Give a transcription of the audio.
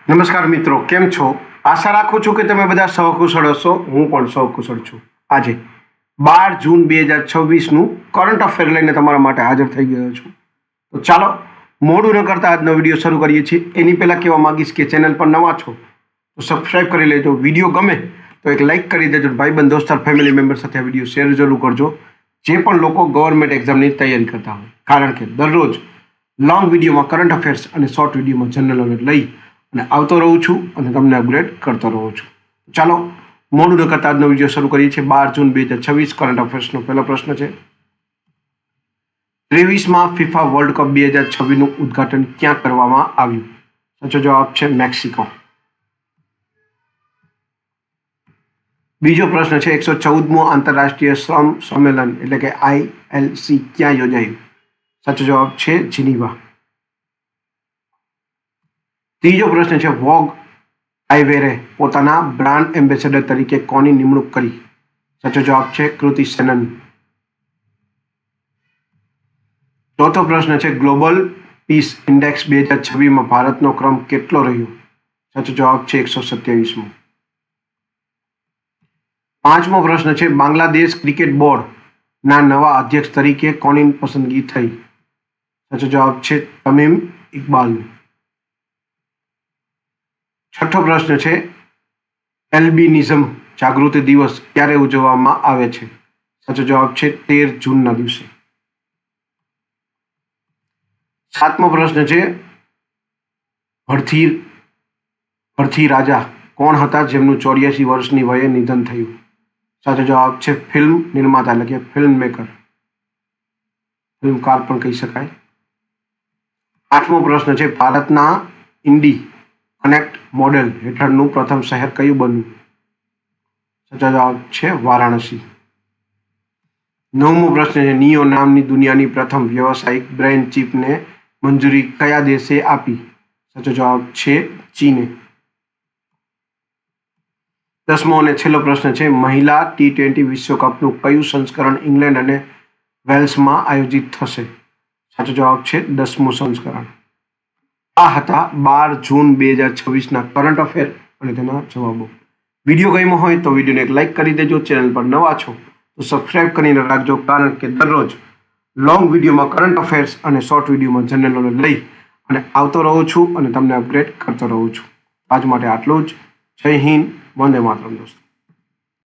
નમસ્કાર મિત્રો, કેમ છો? આશા રાખું છું કે તમે બધા સહકુશળ હશો. હું પણ સહકુશળ છું. આજે 12 જૂન 2026નું કરંટ અફેર લઈને તમારા માટે હાજર થઈ ગયો છું. તો ચાલો મોડું ન કરતા આજનો વિડીયો શરૂ કરીએ છીએ. એની પહેલાં કહેવા માંગીશ કે ચેનલ પર નવા છો તો સબસ્ક્રાઈબ કરી લેજો. વિડીયો ગમે તો એક લાઇક કરી દેજો. ભાઈબંધ દોસ્તાર ફેમિલી મેમ્બર સાથે આ વિડીયો શેર જરૂર કરજો, જે પણ લોકો ગવર્મેન્ટ એક્ઝામની તૈયારી કરતા હોય. કારણ કે દરરોજ લોંગ વિડીયોમાં કરંટ અફેર્સ અને શોર્ટ વિડીયોમાં જનરલ નોલેજ લઈ અને આવતો રહું છું અને તમને અપગ્રેડ કરતો રહું છું. ચાલો મોડું ન કરતા આજનો વિડીયો શરૂ કરીએ છીએ. 12 જૂન 2026 કરંટ અફેર્સનો પહેલો પ્રશ્ન છે, 23માં ફિફા વર્લ્ડ કપ 2026નું ઉદ્ઘાટન ક્યાં કરવામાં આવ્યું? સાચો જવાબ છે મેક્સિકો. બીજો પ્રશ્ન છે, 114મું આંતરરાષ્ટ્રીય શ્રમ સંમેલન એટલે કે ILC ક્યાં યોજાયું? સાચો જવાબ છે જીનીવા. ત્રીજો પ્રશ્ન છે, વોગ આઈવેરે પોતાના બ્રાન્ડ એમ્બેસેડર તરીકે કોની નિમણૂક કરી? સાચો જવાબ છે કૃતિ સેનન. ચોથો પ્રશ્ન છે, ગ્લોબલ પીસ ઇન્ડેક્સ 2026માં ભારતનો ક્રમ કેટલો રહ્યો? સાચો જવાબ છે 127મો. પાંચમો પ્રશ્ન છે, બાંગ્લાદેશ ક્રિકેટ બોર્ડના નવા અધ્યક્ષ તરીકે કોની પસંદગી થઈ? સાચો જવાબ છે તમીમ ઇકબાલ. છઠ્ઠો પ્રશ્ન છે, એલ્બિનિઝમ જાગૃતિ દિવસ ક્યારે ઉજવવામાં આવે છે? સાચો જવાબ છે 13 જૂનના દિવસે. સાતમો પ્રશ્ન છે, ભરથી રાજા કોણ હતા જેમનું 84 વર્ષની વયે નિધન થયું? સાચો જવાબ છે ફિલ્મ નિર્માતા એટલે કે ફિલ્મ મેકર, ફિલ્મકાર પણ કહી શકાય. આઠમો પ્રશ્ન છે, ભારતના ઇન્ડી કનેક્ટ મોડેલ હેઠળનું પ્રથમ શહેર કયું બન્યું? સાચો જવાબ છે વારાણસી. નવમો પ્રશ્ન છે, નિયો નામની દુનિયાની પ્રથમ વ્યવસાયિક બ્રેઇન ચિપને મંજૂરી કયા દેશે આપી? સાચો જવાબ છે ચીને. દસમો અને છેલ્લો પ્રશ્ન છે, મહિલા T20 વિશ્વકપનું કયું સંસ્કરણ ઇંગ્લેન્ડ અને વેલ્સમાં આયોજિત થશે? સાચો જવાબ છે 10મું સંસ્કરણ. આ હતા 12 જૂન 2026ના કરંટ અફેર અને તેના જવાબો. વિડીયો ગમ્યો હોય તો વિડીયોને એક લાઇક કરી દેજો. ચેનલ પર નવા છો તો સબસ્ક્રાઇબ કરીને રાખજો, કારણ કે દરરોજ લોંગ વિડીયોમાં કરંટ અફેર્સ અને શોર્ટ વિડીયોમાં જનરલ નોલેજ લઈ અને આવતો રહું છું અને તમને અપગ્રેડ કરતો રહું છું. આજ માટે આટલું જ. જય હિન્દ, વંદે માતરમ દોસ્તો.